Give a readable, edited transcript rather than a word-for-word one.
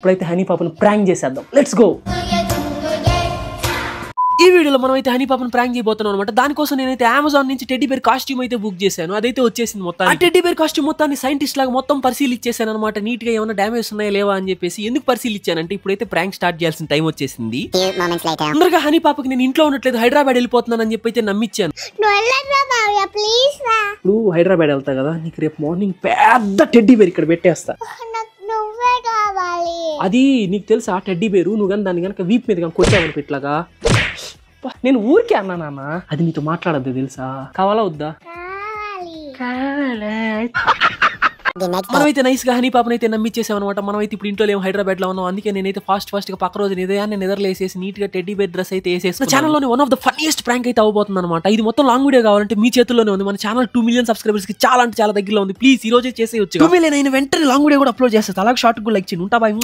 ఇప్పుడైతే హనీ పాపను ప్రాంక్ చేసేద్దాం. Let's go. ఈ వీడియోలో మనం అయితే హనీ పాపను ప్రాంక్ చేయబోతున్నాం అనమాట. దానికోసం నేనైతే అమెజాన్ నుంచి టెడ్డీ బేర్ కాస్ట్యూమ్ అయితే బుక్ చేశాను. అదైతే వచ్చేసింది మొత్తం. ఆ టెడ్డీ బేర్ కాస్ట్యూమ్ మొత్తాన్ని సైంటిస్ట్ లాగా మొత్తం పరిశీలించేసాను అనమాట. నీట్ గా ఏమైనా డ్యామేజ్ ఉన్నాయా లేవా అని చెప్పేసి. ఎందుకు పరిశీలించానంటే ఇప్పుడైతే ప్రాంక్ స్టార్ట్ చేయాల్సిన టైం వచ్చేసింది. తొందరగా హనీ పాపకి నేను ఇంట్లో ఉండట్లేదు, హైదరాబాద్ వెళ్ళిపోతున్నాను అని చెప్పి అయితే నమ్మించాను. ఇప్పుడు హైదరాబాద్ వెళ్తా కదా, నీకు రేపు మార్నింగ్ పెద్ద టెడ్డీ బేర్ ఇక్కడ పెట్టేస్తా. అది నీకు తెలుసా టెడ్డీ బేరు, నువ్వు కానీ దాన్ని కనుక వీప్ మీద కొట్టావనుకో ఇట్లాగా. నేను ఊరికే అన్నా నాన్న, అది నీతో మాట్లాడద్దు తెలుసా. కావాలా వద్దా? మనమైతే నైస్ గా హనీ పాపను అయితే నమ్మిచ్చేసాం అనమాట. మనమైతే ఇప్పుడు ఇంట్లో లేము, హైదరాబాద్ లో ఉన్నాం. అందుకే నేనైతే ఫాస్ట్ గా పక్క రోజు నిద్రలేసేసి నీట్ గా టెడ్డీ బేర్ డ్రెస్ అయితే వేసేసి ఛానల్లోనే one of the funniest prank అయితే అవబోతుంది అనమాట. ఇది మొత్తం లాంగ్ వీడియో కావాలంటే మీ చేతుల్లోనే ఉంది. మన ఛానల్ 2 మిలియన్ సబ్స్క్రైబర్స్ కి చాలా అంటే చాలా దగ్గరలో ఉంది. ప్లీజ్ ఈ రోజే చేసేయచ్చు. 2 మిలియన్ అయిన వెంటనే లాంగ్ వీడియో కూడా అప్లోడ్ చేస్తాను. అలాగే షార్ట్ కూడా లైక్ చేయండి. ఉంటా బాయ్.